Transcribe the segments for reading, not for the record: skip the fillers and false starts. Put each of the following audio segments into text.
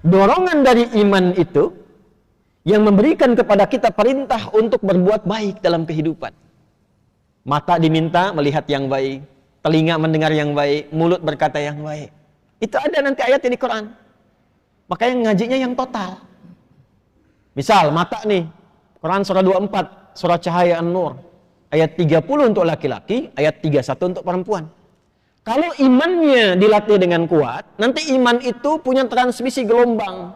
dorongan dari iman itu yang memberikan kepada kita perintah untuk berbuat baik dalam kehidupan. Mata diminta melihat yang baik, telinga mendengar yang baik, mulut berkata yang baik. Itu ada nanti ayatnya di Quran. Makanya ngajinya yang total. Misal mata nih, Quran surah 24, surah Cahaya An-Nur, ayat 30 untuk laki-laki, ayat 31 untuk perempuan. Kalau imannya dilatih dengan kuat, nanti iman itu punya transmisi gelombang.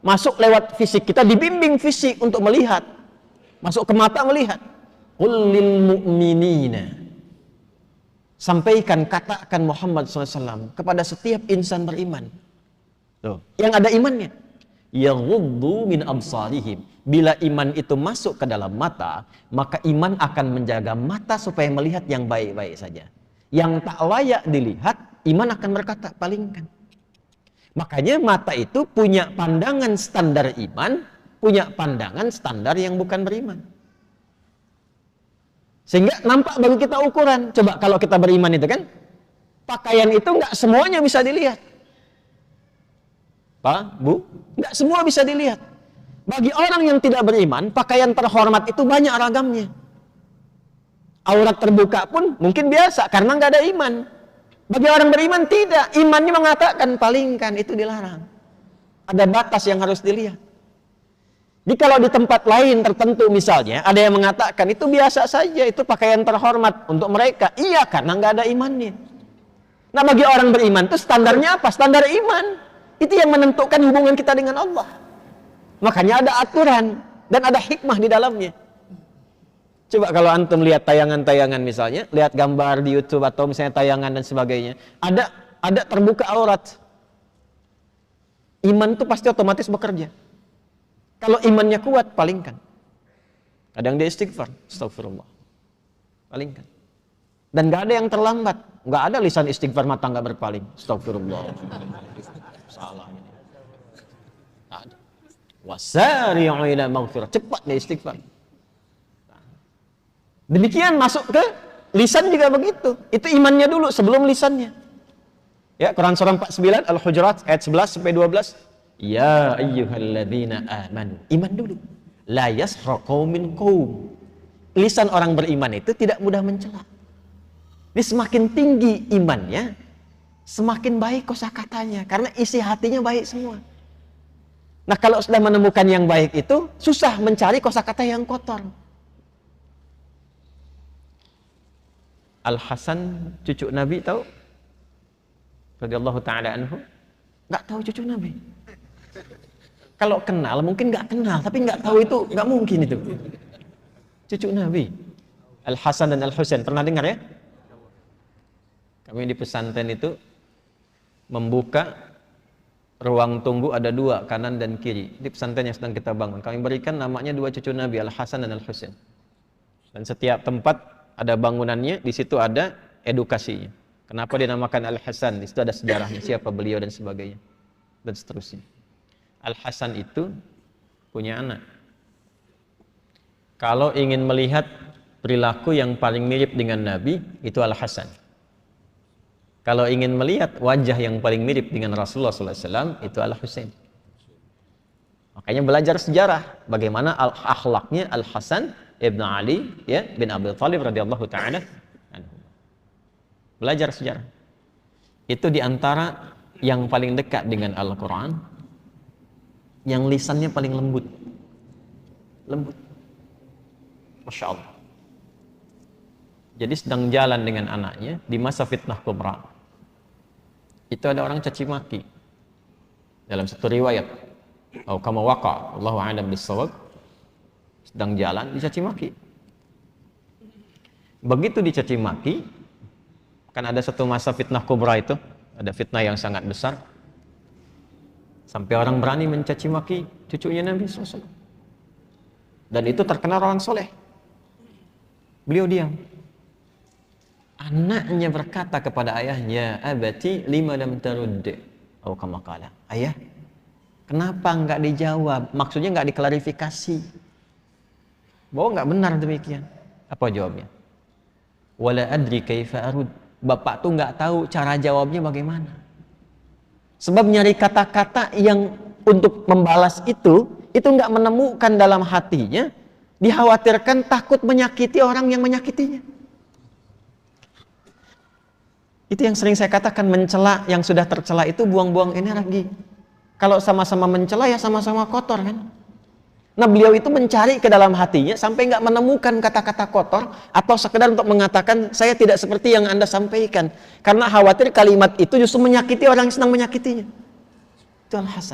Masuk lewat fisik, kita dibimbing fisik untuk melihat. Masuk ke mata melihat. Qul lil mu'minina. Sampaikan, katakan Muhammad SAW kepada setiap insan beriman. Tuh, yang ada imannya. Yaghuddu min absarihim. Bila iman itu masuk ke dalam mata, maka iman akan menjaga mata supaya melihat yang baik-baik saja. Yang tak layak dilihat, iman akan berkata, palingkan. Makanya mata itu punya pandangan standar iman, punya pandangan standar yang bukan beriman. Sehingga nampak bagi kita ukuran. Coba kalau kita beriman itu kan, pakaian itu nggak semuanya bisa dilihat. Pak, Bu, nggak semua bisa dilihat. Bagi orang yang tidak beriman, pakaian terhormat itu banyak ragamnya. Aurat terbuka pun mungkin biasa karena nggak ada iman. Bagi orang beriman tidak, imannya mengatakan palingkan, itu dilarang. Ada batas yang harus dilihat. Jadi kalau di tempat lain tertentu misalnya, ada yang mengatakan itu biasa saja, itu pakaian terhormat untuk mereka. Iya, karena nggak ada imannya. Nah, bagi orang beriman itu standarnya apa? Standar iman. Itu yang menentukan hubungan kita dengan Allah. Makanya ada aturan dan ada hikmah di dalamnya. Coba kalau antum lihat tayangan-tayangan misalnya, lihat gambar di YouTube atau misalnya tayangan dan sebagainya, ada terbuka aurat. Iman itu pasti otomatis bekerja. Kalau imannya kuat, palingkan. Kadang dia istighfar, astagfirullah, palingkan. Dan nggak ada yang terlambat, nggak ada lisan istighfar mata nggak berpaling, astagfirullah. Salah ini. Ada. Wasari'u ila maghfirah, cepat dia istighfar. Demikian masuk ke lisan juga begitu. Itu imannya dulu sebelum lisannya. Ya, Quran surah 49 Al-Hujurat ayat 11 sampai 12. Ya ayyuhalladzina amanu. Iman dulu. La yasra qaumin qaum. Lisan orang beriman itu tidak mudah mencela. Ini semakin tinggi imannya, semakin baik kosakatanya karena isi hatinya baik semua. Nah, kalau sudah menemukan yang baik itu susah mencari kosakata yang kotor. Al-Hasan cucu Nabi tahu? Radhiyallahu taala anhu. Enggak tahu cucu Nabi. Kalau kenal mungkin enggak kenal, tapi enggak tahu itu enggak mungkin itu. Cucu Nabi. Al-Hasan dan Al-Husain pernah dengar ya? Kami di pesantren itu membuka ruang tunggu ada dua, kanan dan kiri. Di pesantren yang sedang kita bangun. Kami berikan namanya dua cucu Nabi, Al-Hasan dan Al-Husain. Dan setiap tempat ada bangunannya, di situ ada edukasinya. Kenapa dinamakan Al-Hasan? Di situ ada sejarahnya, siapa beliau dan sebagainya. Dan seterusnya. Al-Hasan itu punya anak. Kalau ingin melihat perilaku yang paling mirip dengan Nabi, itu Al-Hasan. Kalau ingin melihat wajah yang paling mirip dengan Rasulullah SAW, itu Al-Husain. Makanya belajar sejarah bagaimana akhlaknya Al-Hasan ibn Ali ya bin Abi Thalib radhiyallahu taala anhu. Belajar sejarah. Itu diantara yang paling dekat dengan Al-Quran, yang lisannya paling lembut. Lembut. Masya Allah. Jadi sedang jalan dengan anaknya di masa fitnah kubra. Itu ada orang caci maki. Dalam satu riwayat, atau kama waqa, Allahu a'lam bis-shawab, sedang jalan dicaci maki. Begitu dicaci maki, kan ada satu masa fitnah kubra itu, ada fitnah yang sangat besar. Sampai orang berani mencaci maki cucunya Nabi SAW. Dan itu terkenal orang soleh. Beliau diam. Anaknya berkata kepada ayahnya, abati lima lam tarud, atau kama qala, ayah, kenapa enggak dijawab? Maksudnya enggak diklarifikasi. Bahwa enggak benar demikian. Apa jawabnya? Wala adri kaifa arud. Bapak tuh enggak tahu cara jawabnya bagaimana. Sebab nyari kata-kata yang untuk membalas itu nggak menemukan dalam hatinya, dikhawatirkan takut menyakiti orang yang menyakitinya. Itu yang sering saya katakan, mencela yang sudah tercela itu buang-buang energi. Kalau sama-sama mencela ya sama-sama kotor kan. Nah, beliau itu mencari ke dalam hatinya sampai nggak menemukan kata-kata kotor atau sekedar untuk mengatakan saya tidak seperti yang Anda sampaikan. Karena khawatir kalimat itu justru menyakiti orang yang sedang menyakitinya. Itu Al-Hasan.